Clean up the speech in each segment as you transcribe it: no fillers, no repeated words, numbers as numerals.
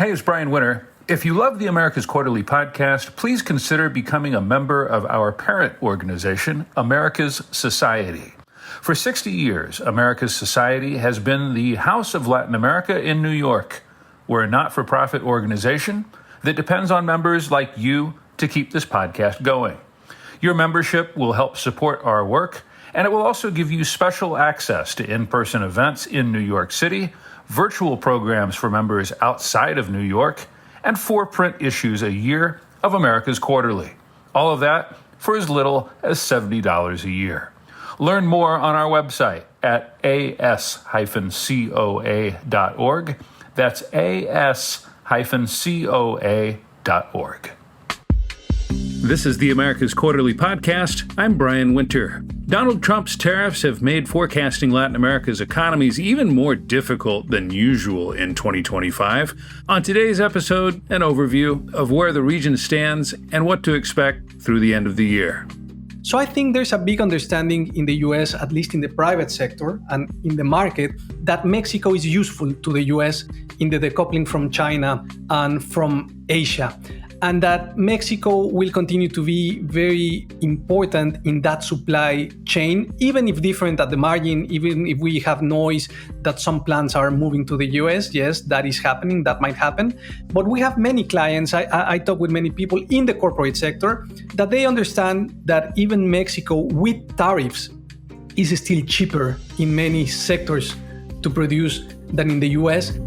Hey, it's Brian Winter. If you love the America's Quarterly podcast, please consider becoming a member of our parent organization, America's Society. For 60 years, America's Society has been the House of Latin America in New York. We're a not-for-profit organization that depends on members like you to keep this podcast going. Your membership will help support our work, and it will also give you special access to in-person events in New York City, virtual programs for members outside of New York, and 4 print issues a year of America's Quarterly. All of that for as little as $70 a year. Learn more on our website at as-coa.org. That's as-coa.org. This is the America's Quarterly podcast. I'm Brian Winter. Donald Trump's tariffs have made forecasting Latin America's economies even more difficult than usual in 2025. On today's episode, an overview of where the region stands and what to expect through the end of the year. So I think there's a big understanding in the US, at least in the private sector and in the market, that Mexico is useful to the US in the decoupling from China and from Asia, and that Mexico will continue to be very important in that supply chain, even if different at the margin, even if we have noise that some plants are moving to the US. Yes, that is happening, that might happen. But we have many clients, I talk with many people in the corporate sector, that they understand that even Mexico with tariffs is still cheaper in many sectors to produce than in the US.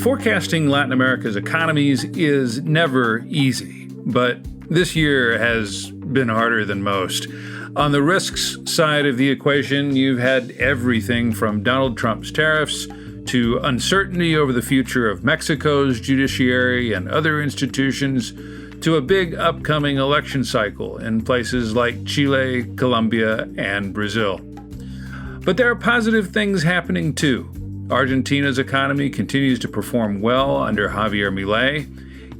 Forecasting Latin America's economies is never easy, but this year has been harder than most. On the risks side of the equation, you've had everything from Donald Trump's tariffs to uncertainty over the future of Mexico's judiciary and other institutions, to a big upcoming election cycle in places like Chile, Colombia, and Brazil. But there are positive things happening too. Argentina's economy continues to perform well under Javier Milei.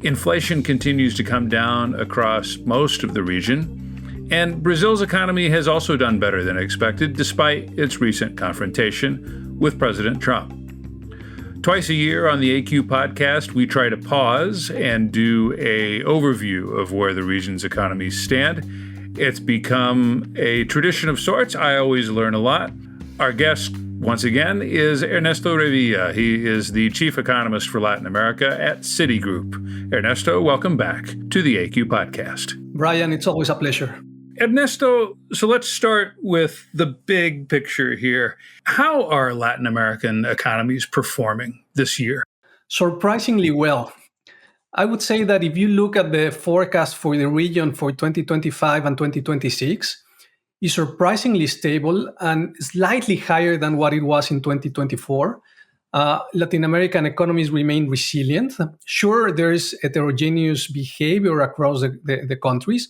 Inflation continues to come down across most of the region. And Brazil's economy has also done better than expected, despite its recent confrontation with President Trump. Twice a year on the AQ podcast, we try to pause and do an overview of where the region's economies stand. It's become a tradition of sorts. I always learn a lot. Our guest, once again, is Ernesto Revilla. He is the chief economist for Latin America at Citigroup. Ernesto, welcome back to the AQ podcast. Brian, it's always a pleasure. Ernesto, so let's start with the big picture here. How are Latin American economies performing this year? Surprisingly well. I would say that if you look at the forecast for the region for 2025 and 2026, is surprisingly stable and slightly higher than what it was in 2024. Latin American economies remain resilient. Sure, there is heterogeneous behavior across the countries,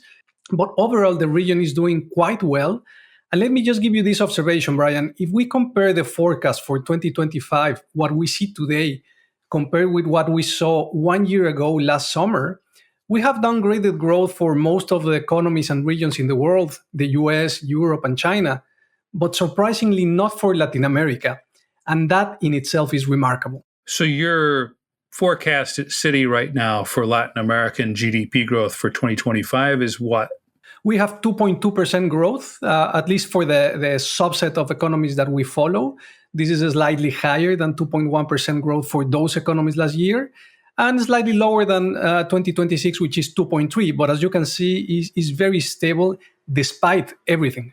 but overall the region is doing quite well. And let me just give you this observation, Brian. If we compare the forecast for 2025, what we see today, compared with what we saw 1 year ago last summer, we have downgraded growth for most of the economies and regions in the world, the US, Europe, and China, but surprisingly not for Latin America. And that in itself is remarkable. So your forecast at Citi right now for Latin American GDP growth for 2025 is what? We have 2.2% growth, at least for the subset of economies that we follow. This is slightly higher than 2.1% growth for those economies last year, and slightly lower than 2026, which is 2.3. But as you can see, is very stable despite everything.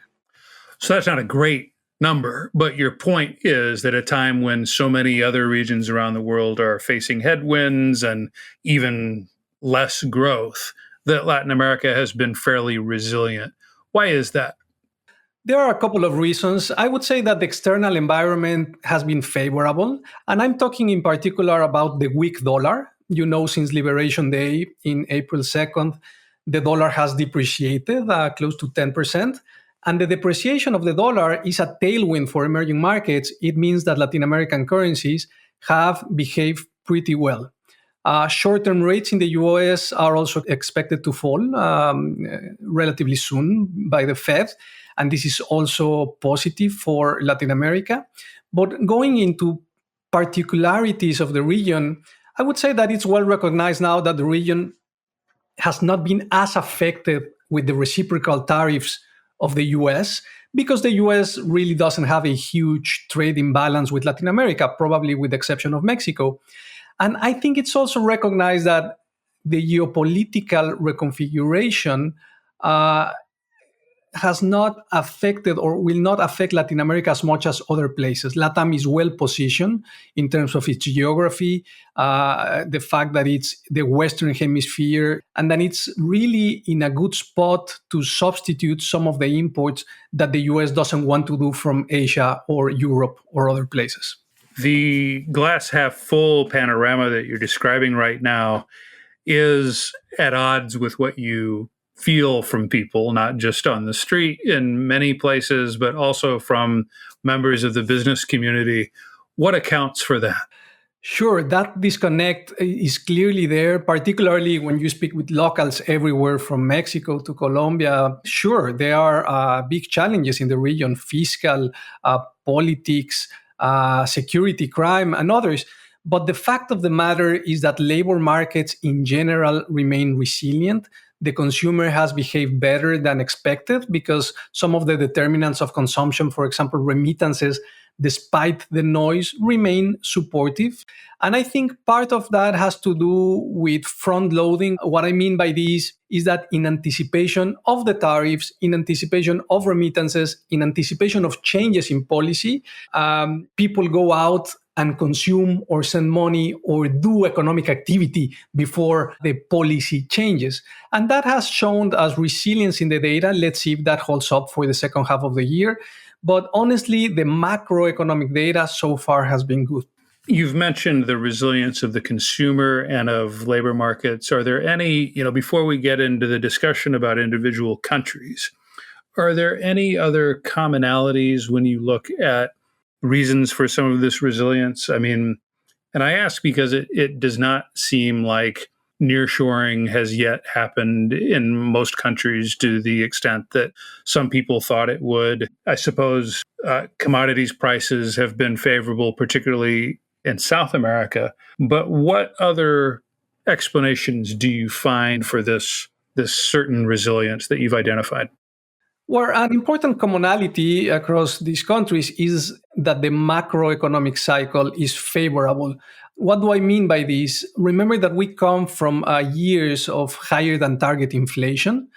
So that's not a great number, but your point is that at a time when so many other regions around the world are facing headwinds and even less growth, that Latin America has been fairly resilient. Why is that? There are a couple of reasons. I would say that the external environment has been favorable, and I'm talking in particular about the weak dollar. You know, since Liberation Day in April 2nd, the dollar has depreciated close to 10%. And the depreciation of the dollar is a tailwind for emerging markets. It means that Latin American currencies have behaved pretty well. Short-term rates in the US are also expected to fall relatively soon by the Fed. and this is also positive for Latin America. But going into particularities of the region, I would say that it's well recognized now that the region has not been as affected with the reciprocal tariffs of the US because the US really doesn't have a huge trade imbalance with Latin America, probably with the exception of Mexico. And I think it's also recognized that the geopolitical reconfiguration has not affected or will not affect Latin America as much as other places. LatAm is well positioned in terms of its geography, the fact that it's the Western Hemisphere, and that it's really in a good spot to substitute some of the imports that the US doesn't want to do from Asia or Europe or other places. The glass half full panorama that you're describing right now is at odds with what you feel from people, not just on the street in many places, but also from members of the business community. What accounts for that? Sure, that disconnect is clearly there, particularly when you speak with locals everywhere from Mexico to Colombia. Sure, there are big challenges in the region, fiscal, politics, security, crime, and others. But the fact of the matter is that labor markets in general remain resilient. The consumer has behaved better than expected because some of the determinants of consumption, for example, remittances, despite the noise, remain supportive. And I think part of that has to do with front loading. What I mean by this is that in anticipation of the tariffs, in anticipation of remittances, in anticipation of changes in policy, people go out and consume or send money or do economic activity before the policy changes. And that has shown as resilience in the data. Let's see if that holds up for the second half of the year. But honestly, the macroeconomic data so far has been good. You've mentioned the resilience of the consumer and of labor markets. Are there any, before we get into the discussion about individual countries, are there any other commonalities when you look at reasons for some of this resilience? I mean, and I ask because it does not seem like nearshoring has yet happened in most countries to the extent that some people thought it would. I suppose commodities prices have been favorable, particularly in South America. But what other explanations do you find for this certain resilience that you've identified? Well, an important commonality across these countries is that the macroeconomic cycle is favorable. What do I mean by this? Remember that we come from years of higher than target inflation.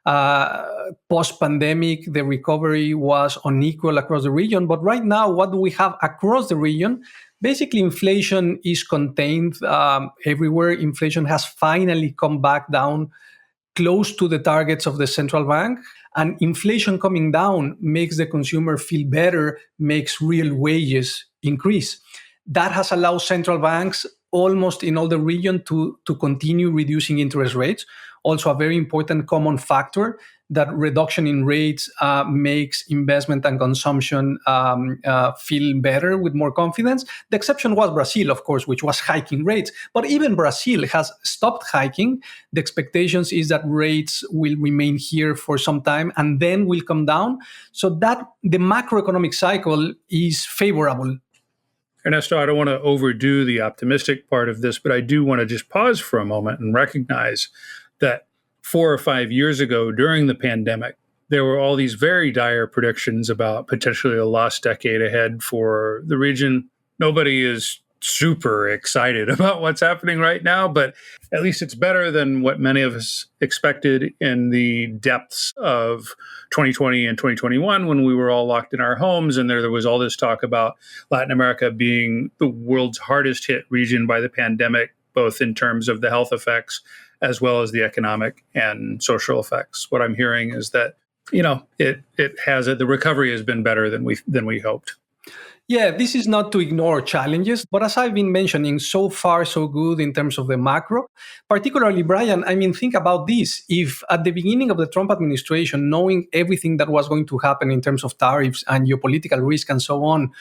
Post-pandemic, the recovery was unequal across the region. But right now, what do we have across the region? Basically, inflation is contained everywhere. Inflation has finally come back down close to the targets of the central bank. And inflation coming down makes the consumer feel better, makes real wages increase. That has allowed central banks almost in all the region to continue reducing interest rates. Also, a very important common factor that reduction in rates makes investment and consumption feel better with more confidence. The exception was Brazil, of course, which was hiking rates. But even Brazil has stopped hiking. The expectations is that rates will remain here for some time and then will come down. So that the macroeconomic cycle is favorable. Ernesto, I don't want to overdo the optimistic part of this, but I do want to just pause for a moment and recognize that 4 or 5 years ago during the pandemic, there were all these very dire predictions about potentially a lost decade ahead for the region. Nobody is super excited about what's happening right now, but at least it's better than what many of us expected in the depths of 2020 and 2021 when we were all locked in our homes. And there was all this talk about Latin America being the world's hardest hit region by the pandemic, both in terms of the health effects as well as the economic and social effects. What I'm hearing is that, the recovery has been better than we hoped. Yeah, this is not to ignore challenges, but as I've been mentioning, so far so good in terms of the macro. Particularly, Brian, think about this. If at the beginning of the Trump administration, knowing everything that was going to happen in terms of tariffs and geopolitical risk and so on,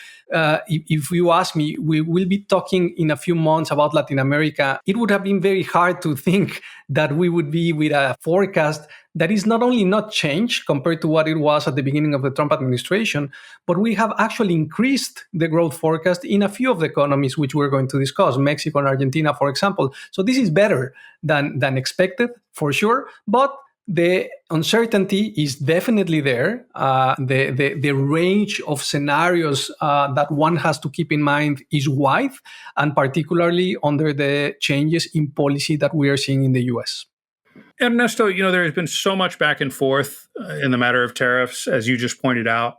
if you ask me, we will be talking in a few months about Latin America, it would have been very hard to think that we would be with a forecast that is not only not changed compared to what it was at the beginning of the Trump administration, but we have actually increased the growth forecast in a few of the economies which we're going to discuss, Mexico and Argentina, for example. So this is better than expected, for sure, but the uncertainty is definitely there. The range of scenarios that one has to keep in mind is wide, and particularly under the changes in policy that we are seeing in the US. Ernesto, there has been so much back and forth in the matter of tariffs, as you just pointed out,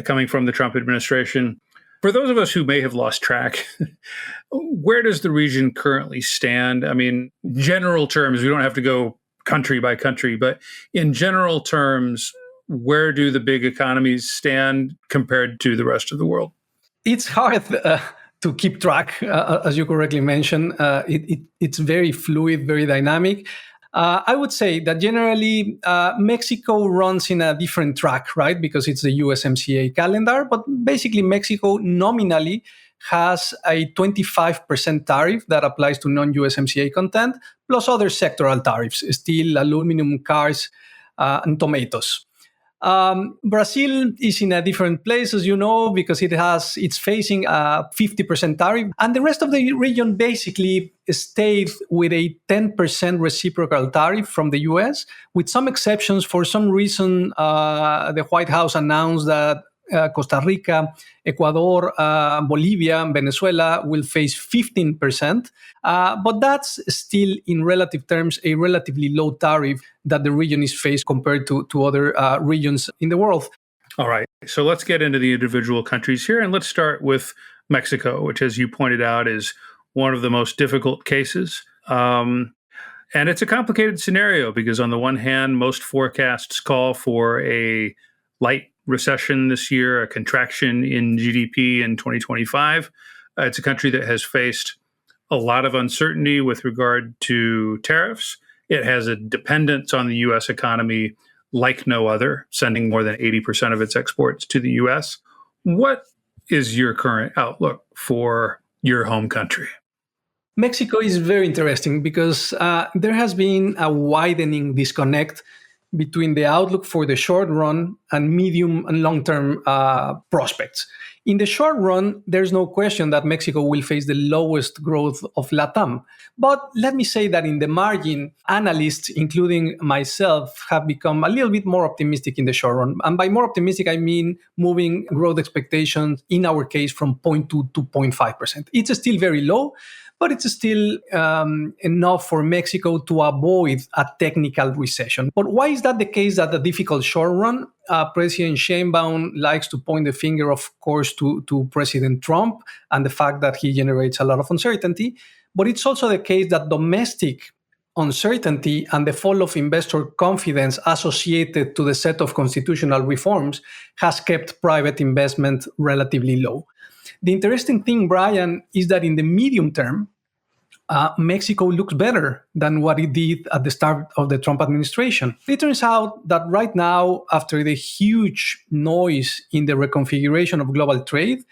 coming from the Trump administration. For those of us who may have lost track, where does the region currently stand? I mean, general terms, we don't have to go country by country, but in general terms, where do the big economies stand compared to the rest of the world? It's hard to keep track, as you correctly mentioned. It's very fluid, very dynamic. I would say that generally Mexico runs in a different track, right? Because it's the USMCA calendar. But basically, Mexico nominally has a 25% tariff that applies to non-USMCA content, plus other sectoral tariffs, steel, aluminum, cars, and tomatoes. Brazil is in a different place, as you know, because it's facing a 50% tariff. And the rest of the region basically stayed with a 10% reciprocal tariff from the US, with some exceptions. For some reason, the White House announced that Costa Rica, Ecuador, Bolivia, Venezuela will face 15%. But that's still, in relative terms, a relatively low tariff that the region is faced compared to other regions in the world. All right. So let's get into the individual countries here. And let's start with Mexico, which, as you pointed out, is one of the most difficult cases. And it's a complicated scenario because, on the one hand, most forecasts call for a light recession this year, a contraction in GDP in 2025. It's a country that has faced a lot of uncertainty with regard to tariffs. It has a dependence on the U.S. economy like no other, sending more than 80% of its exports to the U.S. What is your current outlook for your home country? Mexico is very interesting because there has been a widening disconnect between the outlook for the short run and medium and long-term prospects. In the short run, there's no question that Mexico will face the lowest growth of LatAm. But let me say that in the margin, analysts, including myself, have become a little bit more optimistic in the short run. And by more optimistic, I mean moving growth expectations, in our case, from 0.2 to 0.5%. It's still very low, but it's still enough for Mexico to avoid a technical recession. But why is that the case at the difficult short run? President Sheinbaum likes to point the finger, of course, to President Trump and the fact that he generates a lot of uncertainty. But it's also the case that domestic uncertainty and the fall of investor confidence associated to the set of constitutional reforms has kept private investment relatively low. The interesting thing, Brian, is that in the medium term, Mexico looks better than what it did at the start of the Trump administration. It turns out that right now, after the huge noise in the reconfiguration of global trade,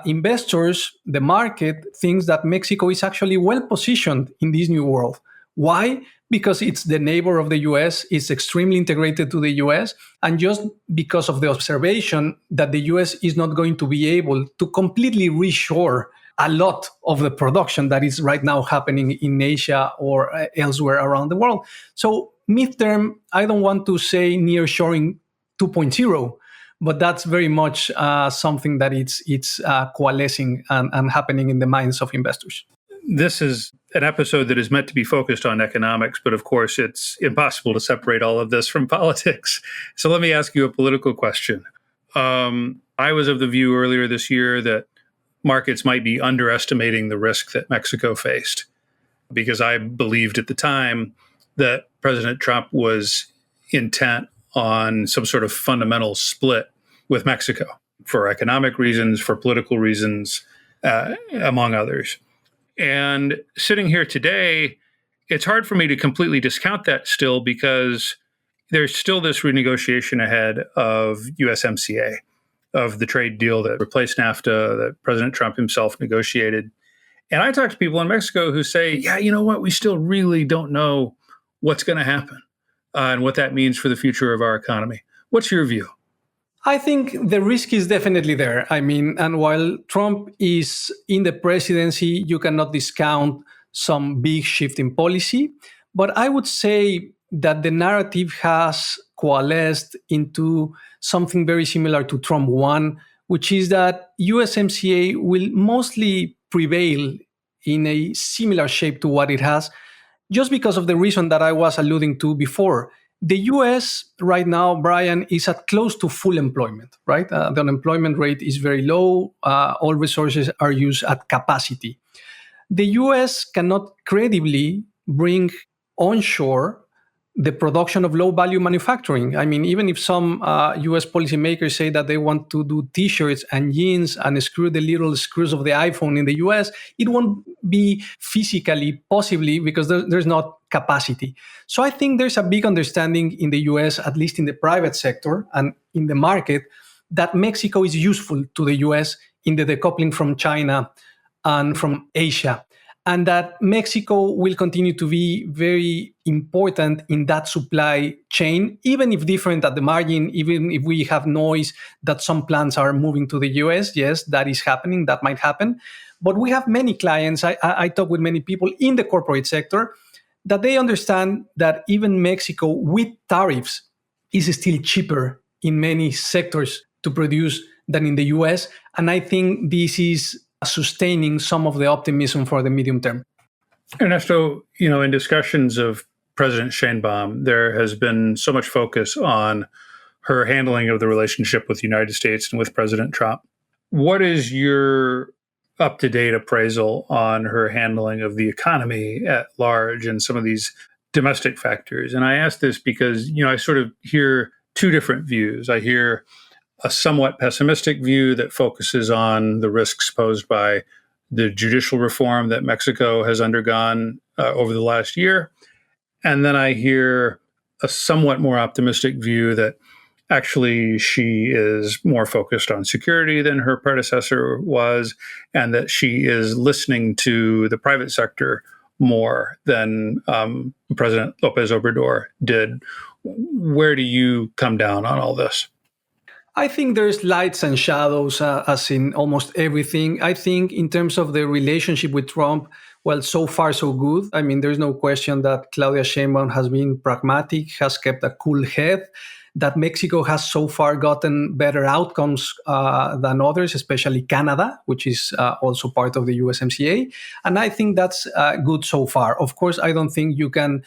investors, the market, thinks that Mexico is actually well positioned in this new world. Why? Because it's the neighbor of the US, it's extremely integrated to the US, and just because of the observation that the US is not going to be able to completely reshore a lot of the production that is right now happening in Asia or elsewhere around the world. So midterm, I don't want to say nearshoring 2.0, but that's very much something that it's coalescing and happening in the minds of investors. This is an episode that is meant to be focused on economics, but of course it's impossible to separate all of this from politics. So let me ask you a political question. I was of the view earlier this year that markets might be underestimating the risk that Mexico faced, because I believed at the time that President Trump was intent on some sort of fundamental split with Mexico for economic reasons, for political reasons, among others. And sitting here today, it's hard for me to completely discount that still, because there's still this renegotiation ahead of USMCA, of the trade deal that replaced NAFTA that President Trump himself negotiated. And I talk to people in Mexico who say, yeah, you know what, we still really don't know what's going to happen. and what that means for the future of our economy. What's your view? I think the risk is definitely there. I mean, and while Trump is in the presidency, you cannot discount some big shift in policy. But I would say that the narrative has coalesced into something very similar to Trump 1, which is that USMCA will mostly prevail in a similar shape to what it has, just because of the reason that I was alluding to before. The US right now, Brian, is at close to full employment, right? The unemployment rate is very low. All resources are used at capacity. The US cannot credibly bring onshore the production of low value manufacturing. I mean, even if some US policymakers say that they want to do t shirts and jeans and screw the little screws of the iPhone in the US, it won't be physically possibly because there's not capacity. So I think there's a big understanding in the US, at least in the private sector and in the market, that Mexico is useful to the US in the decoupling from China and from Asia, and that Mexico will continue to be very important in that supply chain, even if different at the margin, even if we have noise that some plants are moving to the US. Yes, that is happening, that might happen. But we have many clients, I talk with many people in the corporate sector, that they understand that even Mexico with tariffs is still cheaper in many sectors to produce than in the US. And I think this is sustaining some of the optimism for the medium term. Ernesto, in discussions of President Sheinbaum, there has been so much focus on her handling of the relationship with the United States and with President Trump. What is your up-to-date appraisal on her handling of the economy at large and some of these domestic factors? And I ask this because, I sort of hear two different views. I hear a somewhat pessimistic view that focuses on the risks posed by the judicial reform that Mexico has undergone over the last year. And then I hear a somewhat more optimistic view that actually she is more focused on security than her predecessor was, and that she is listening to the private sector more than President López Obrador did. Where do you come down on all this? I think there's lights and shadows, as in almost everything. I think in terms of the relationship with Trump, well, so far so good. I mean, there's no question that Claudia Sheinbaum has been pragmatic, has kept a cool head, that Mexico has so far gotten better outcomes than others, especially Canada, which is also part of the USMCA. And I think that's good so far. Of course, I don't think you can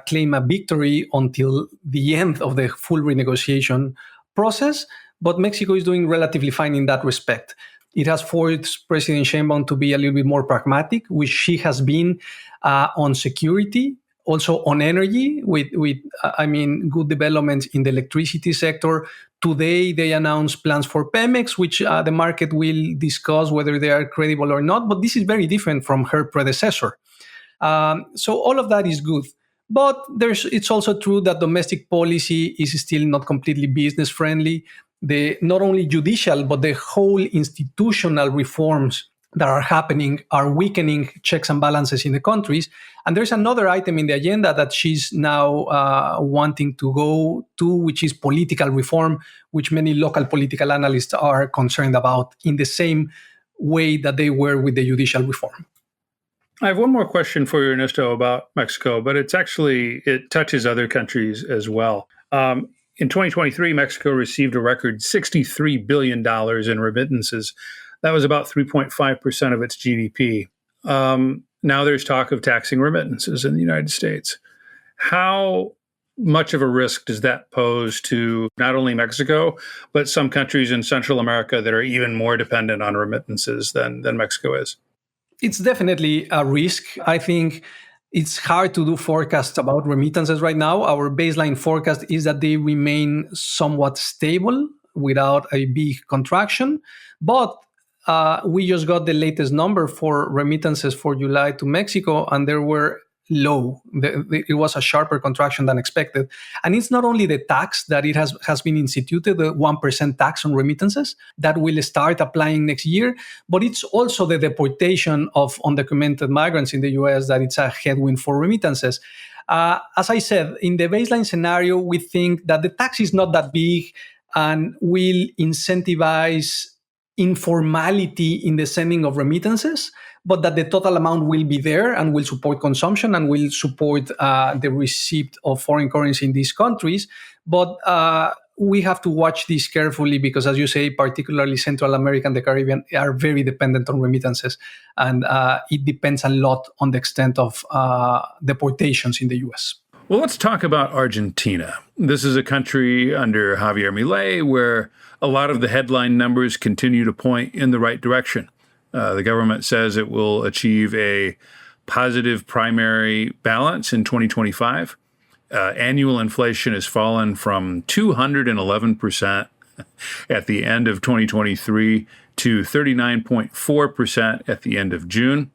claim a victory until the end of the full renegotiation process. But Mexico is doing relatively fine in that respect. It has forced President Sheinbaum to be a little bit more pragmatic, which she has been on security, also on energy, with good developments in the electricity sector. Today, they announced plans for Pemex, which the market will discuss whether they are credible or not. But this is very different from her predecessor. So all of that is good. But it's also true that domestic policy is still not completely business friendly. The not only judicial, but the whole institutional reforms that are happening are weakening checks and balances in the countries. And there's another item in the agenda that she's now wanting to go to, which is political reform, which many local political analysts are concerned about in the same way that they were with the judicial reform. I have one more question for you, Ernesto, about Mexico, but it touches other countries as well. In 2023, Mexico received a record $63 billion in remittances. That was about 3.5% of its GDP. Now there's talk of taxing remittances in the United States. How much of a risk does that pose to not only Mexico, but some countries in Central America that are even more dependent on remittances than Mexico is? It's definitely a risk. I think it's hard to do forecasts about remittances right now. Our baseline forecast is that they remain somewhat stable without a big contraction. But we just got the latest number for remittances for July to Mexico, and there were low. It was a sharper contraction than expected. And it's not only the tax that it has been instituted, the 1% tax on remittances that will start applying next year, but it's also the deportation of undocumented migrants in the US that it's a headwind for remittances. As I said, in the baseline scenario, we think that the tax is not that big and will incentivize informality in the sending of remittances, but that the total amount will be there and will support consumption and will support the receipt of foreign currency in these countries. But we have to watch this carefully because, as you say, particularly Central America and the Caribbean are very dependent on remittances. And it depends a lot on the extent of deportations in the US. Well, let's talk about Argentina. This is a country under Javier Milei where a lot of the headline numbers continue to point in the right direction. The government says it will achieve a positive primary balance in 2025. Annual inflation has fallen from 211% at the end of 2023 to 39.4% at the end of June.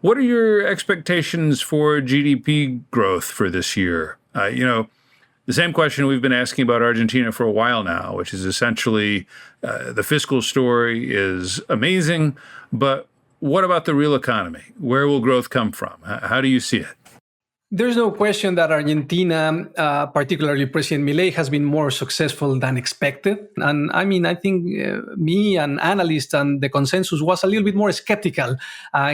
What are your expectations for GDP growth for this year? The same question we've been asking about Argentina for a while now, which is essentially the fiscal story is amazing, but what about the real economy? Where will growth come from? How do you see it? There's no question that Argentina, particularly President Milei, has been more successful than expected. And I think me and analysts and the consensus was a little bit more skeptical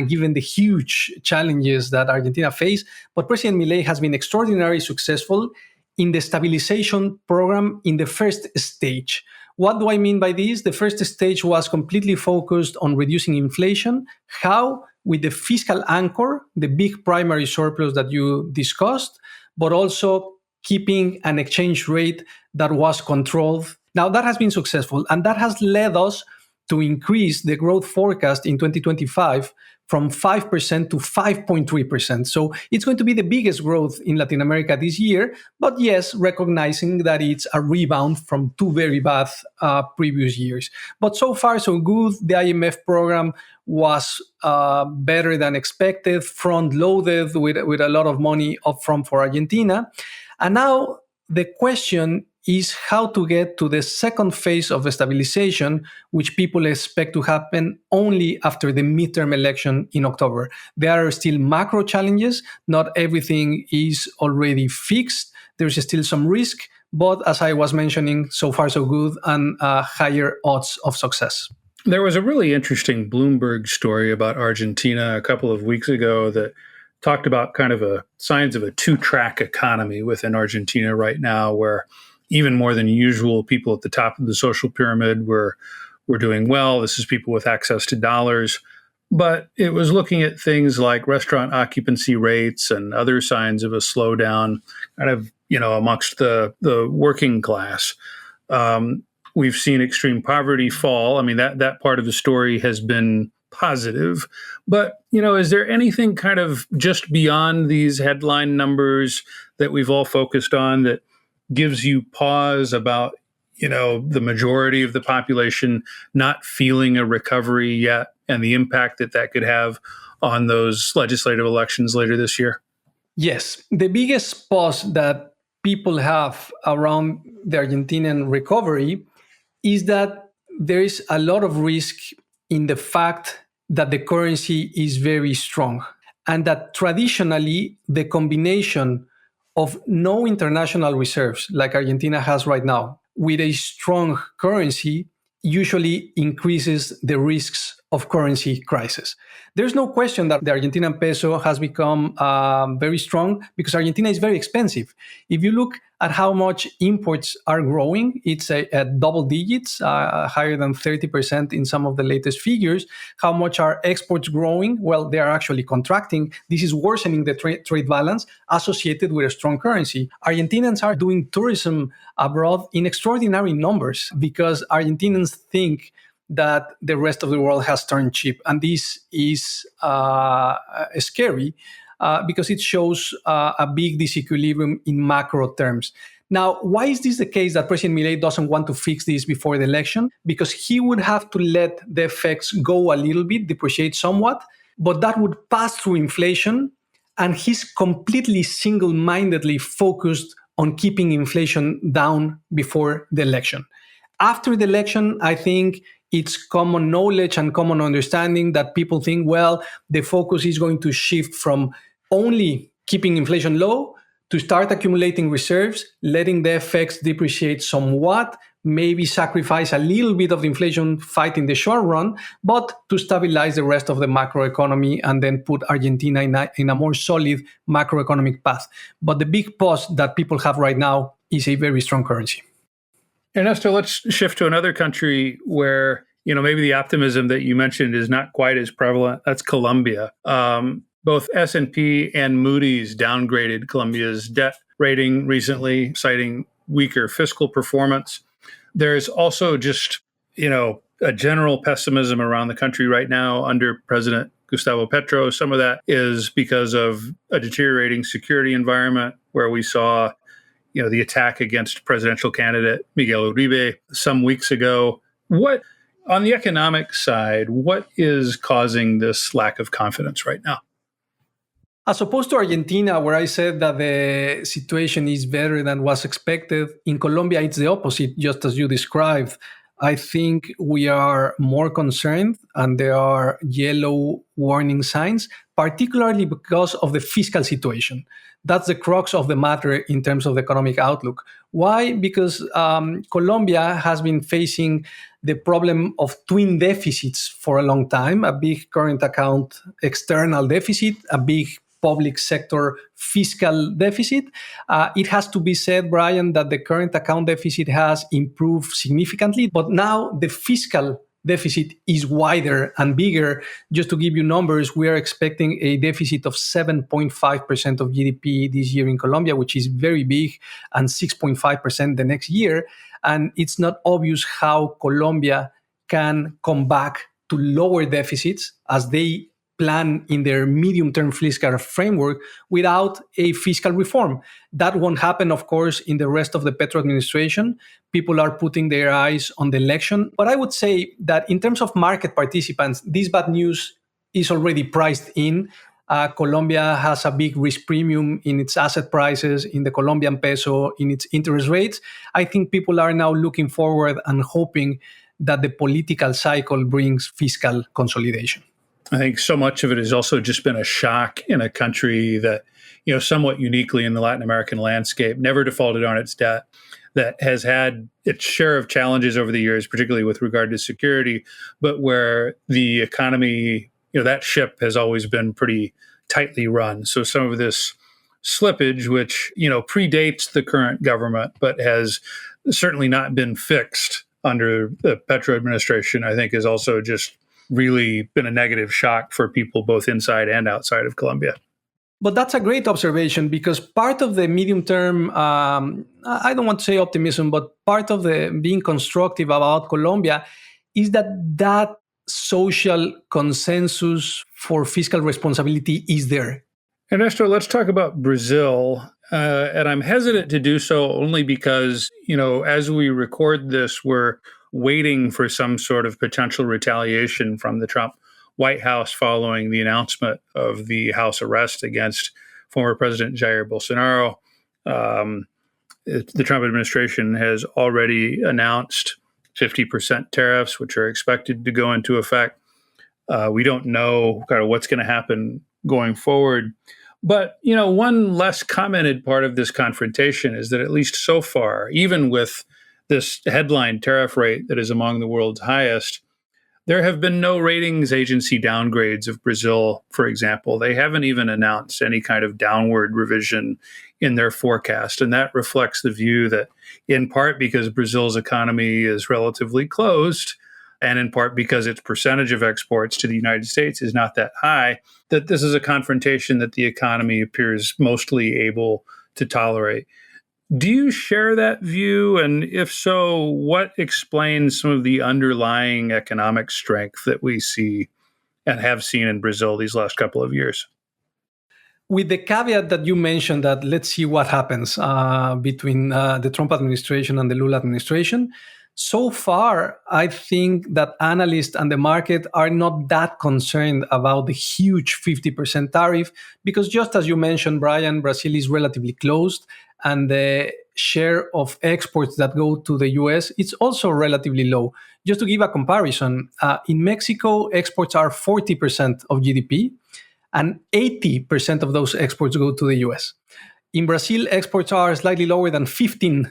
given the huge challenges that Argentina faced. But President Milei has been extraordinarily successful in the stabilization program in the first stage. What do I mean by this? The first stage was completely focused on reducing inflation. How? With the fiscal anchor, the big primary surplus that you discussed, but also keeping an exchange rate that was controlled. Now, that has been successful, and that has led us to increase the growth forecast in 2025 from 5% to 5.3%. So it's going to be the biggest growth in Latin America this year, but yes, recognizing that it's a rebound from two very bad previous years. But so far, so good. The IMF program was better than expected, front-loaded with a lot of money upfront for Argentina. And now the question is how to get to the second phase of stabilization, which people expect to happen only after the midterm election in October. There are still macro challenges. Not everything is already fixed. There's still some risk, but as I was mentioning, so far so good and higher odds of success. There was a really interesting Bloomberg story about Argentina a couple of weeks ago that talked about kind of signs of a two-track economy within Argentina right now, where even more than usual, people at the top of the social pyramid were doing well. This is people with access to dollars. But it was looking at things like restaurant occupancy rates and other signs of a slowdown kind of, amongst the working class. We've seen extreme poverty fall. I mean, that part of the story has been positive. But, is there anything kind of just beyond these headline numbers that we've all focused on that gives you pause about, the majority of the population not feeling a recovery yet and the impact that could have on those legislative elections later this year? Yes. The biggest pause that people have around the Argentinian recovery is that there is a lot of risk in the fact that the currency is very strong and that traditionally the combination of no international reserves like Argentina has right now with a strong currency usually increases the risks of currency crisis. There's no question that the Argentinian peso has become very strong because Argentina is very expensive. If you look at how much imports are growing, it's at double digits, higher than 30% in some of the latest figures. How much are exports growing? Well, they are actually contracting. This is worsening the trade balance associated with a strong currency. Argentinians are doing tourism abroad in extraordinary numbers because Argentinians think that the rest of the world has turned cheap. And this is scary because it shows a big disequilibrium in macro terms. Now, why is this the case that President Milei doesn't want to fix this before the election? Because he would have to let the effects go a little bit, depreciate somewhat, but that would pass through inflation. And he's completely single-mindedly focused on keeping inflation down before the election. After the election, I think it's common knowledge and common understanding that people think, well, the focus is going to shift from only keeping inflation low to start accumulating reserves, letting the FX depreciate somewhat, maybe sacrifice a little bit of the inflation fight in the short run, but to stabilize the rest of the macroeconomy and then put Argentina in a more solid macroeconomic path. But the big pause that people have right now is a very strong currency. Ernesto, let's shift to another country where, maybe the optimism that you mentioned is not quite as prevalent. That's Colombia. Both S&P and Moody's downgraded Colombia's debt rating recently, citing weaker fiscal performance. There's also just, a general pessimism around the country right now under President Gustavo Petro. Some of that is because of a deteriorating security environment where we saw, the attack against presidential candidate Miguel Uribe some weeks ago. On the economic side, what is causing this lack of confidence right now? As opposed to Argentina, where I said that the situation is better than was expected, in Colombia, it's the opposite, just as you described. I think we are more concerned and there are yellow warning signs, particularly because of the fiscal situation. That's the crux of the matter in terms of the economic outlook. Why? Because Colombia has been facing the problem of twin deficits for a long time, a big current account external deficit, a big public sector fiscal deficit. It has to be said, Brian, that the current account deficit has improved significantly, but now the fiscal deficit is wider and bigger. Just to give you numbers, we are expecting a deficit of 7.5% of GDP this year in Colombia, which is very big, and 6.5% the next year. And it's not obvious how Colombia can come back to lower deficits as they plan in their medium-term fiscal framework without a fiscal reform. That won't happen, of course, in the rest of the Petro administration. People are putting their eyes on the election. But I would say that in terms of market participants, this bad news is already priced in. Colombia has a big risk premium in its asset prices, in the Colombian peso, in its interest rates. I think people are now looking forward and hoping that the political cycle brings fiscal consolidation. I think so much of it has also just been a shock in a country that, somewhat uniquely in the Latin American landscape, never defaulted on its debt, that has had its share of challenges over the years, particularly with regard to security, but where the economy, that ship has always been pretty tightly run. So some of this slippage, which, predates the current government, but has certainly not been fixed under the Petro administration, I think has also just really been a negative shock for people both inside and outside of Colombia. But that's a great observation, because part of the medium term, I don't want to say optimism, but part of the being constructive about Colombia is that social consensus for fiscal responsibility is there. Ernesto, let's talk about Brazil. And I'm hesitant to do so only because, as we record this, we're waiting for some sort of potential retaliation from the Trump White House following the announcement of the House arrest against former President Jair Bolsonaro. The Trump administration has already announced 50% tariffs, which are expected to go into effect. We don't know kind of what's going to happen going forward. But, one less commented part of this confrontation is that at least so far, even with this headline tariff rate that is among the world's highest, there have been no ratings agency downgrades of Brazil, for example. They haven't even announced any kind of downward revision in their forecast. And that reflects the view that, in part because Brazil's economy is relatively closed, and in part because its percentage of exports to the United States is not that high, that this is a confrontation that the economy appears mostly able to tolerate. Do you share that view? And if so, what explains some of the underlying economic strength that we see and have seen in Brazil these last couple of years? With the caveat that you mentioned, that let's see what happens between the Trump administration and the Lula administration. So far, I think that analysts and the market are not that concerned about the huge 50% tariff, because just as you mentioned, Brian, Brazil is relatively closed, and the share of exports that go to the US is also relatively low. Just to give a comparison, in Mexico, exports are 40% of GDP, and 80% of those exports go to the US. In Brazil, exports are slightly lower than 15%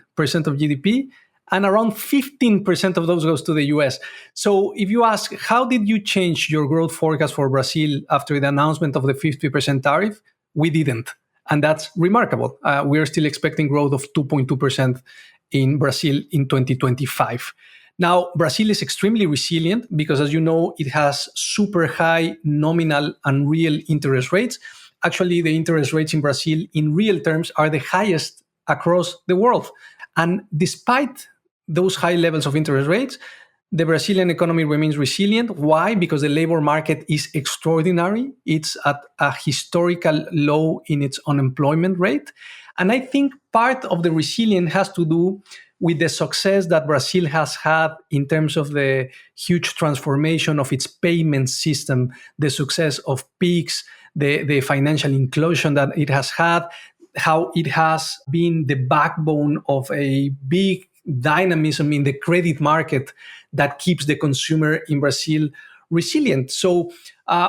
of GDP, and around 15% of those goes to the US. So if you ask, how did you change your growth forecast for Brazil after the announcement of the 50% tariff? We didn't. And that's remarkable. We're still expecting growth of 2.2% in Brazil in 2025. Now, Brazil is extremely resilient because, as you know, it has super high nominal and real interest rates. Actually, the interest rates in Brazil in real terms are the highest across the world. And despite those high levels of interest rates, the Brazilian economy remains resilient. Why? Because the labor market is extraordinary. It's at a historical low in its unemployment rate. And I think part of the resilience has to do with the success that Brazil has had in terms of the huge transformation of its payment system, the success of PIX, the financial inclusion that it has had, how it has been the backbone of a big dynamism in the credit market that keeps the consumer in Brazil resilient. So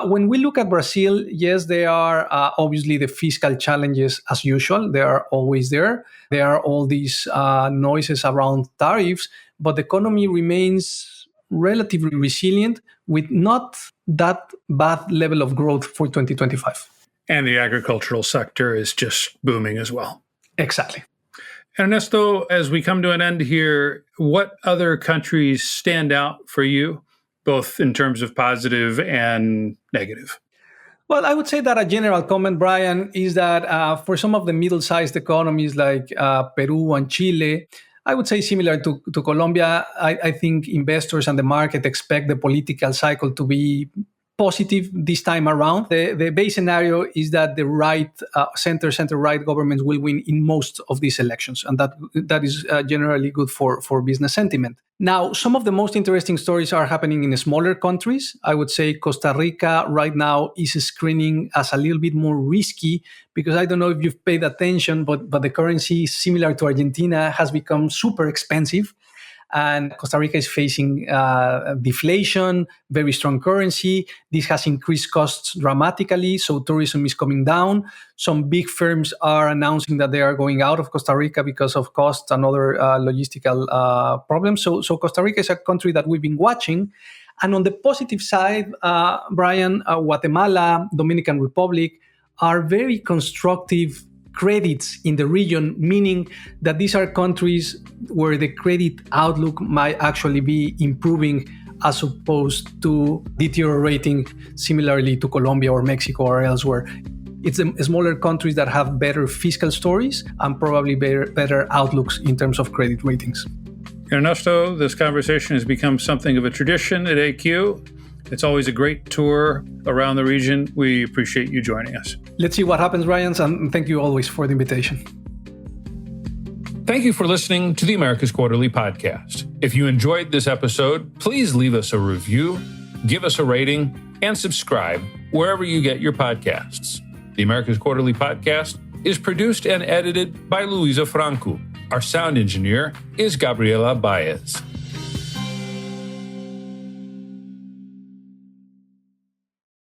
when we look at Brazil, yes, there are obviously the fiscal challenges as usual. They are always there. There are all these noises around tariffs, but the economy remains relatively resilient with not that bad level of growth for 2025. And the agricultural sector is just booming as well. Exactly. Ernesto, as we come to an end here, what other countries stand out for you, both in terms of positive and negative? Well, I would say that a general comment, Brian, is that for some of the middle-sized economies like Peru and Chile, I would say similar to Colombia, I think investors and the market expect the political cycle to be positive this time around. The base scenario is that the right center-right governments will win in most of these elections, and that is generally good for business sentiment. Now, some of the most interesting stories are happening in smaller countries. I would say Costa Rica right now is screening as a little bit more risky because I don't know if you've paid attention, but the currency, similar to Argentina, has become super expensive. And Costa Rica is facing deflation, very strong currency. This has increased costs dramatically, so tourism is coming down. Some big firms are announcing that they are going out of Costa Rica because of costs and other logistical problems. So Costa Rica is a country that we've been watching. And on the positive side, Brian, Guatemala, Dominican Republic are very constructive credits in the region, meaning that these are countries where the credit outlook might actually be improving as opposed to deteriorating, similarly to Colombia or Mexico or elsewhere. It's the smaller countries that have better fiscal stories and probably better outlooks in terms of credit ratings. Ernesto, this conversation has become something of a tradition at AQ. It's always a great tour around the region. We appreciate you joining us. Let's see what happens, Ryan, and thank you always for the invitation. Thank you for listening to the America's Quarterly Podcast. If you enjoyed this episode, please leave us a review, give us a rating, and subscribe wherever you get your podcasts. The America's Quarterly Podcast is produced and edited by Luisa Franco. Our sound engineer is Gabriela Baez.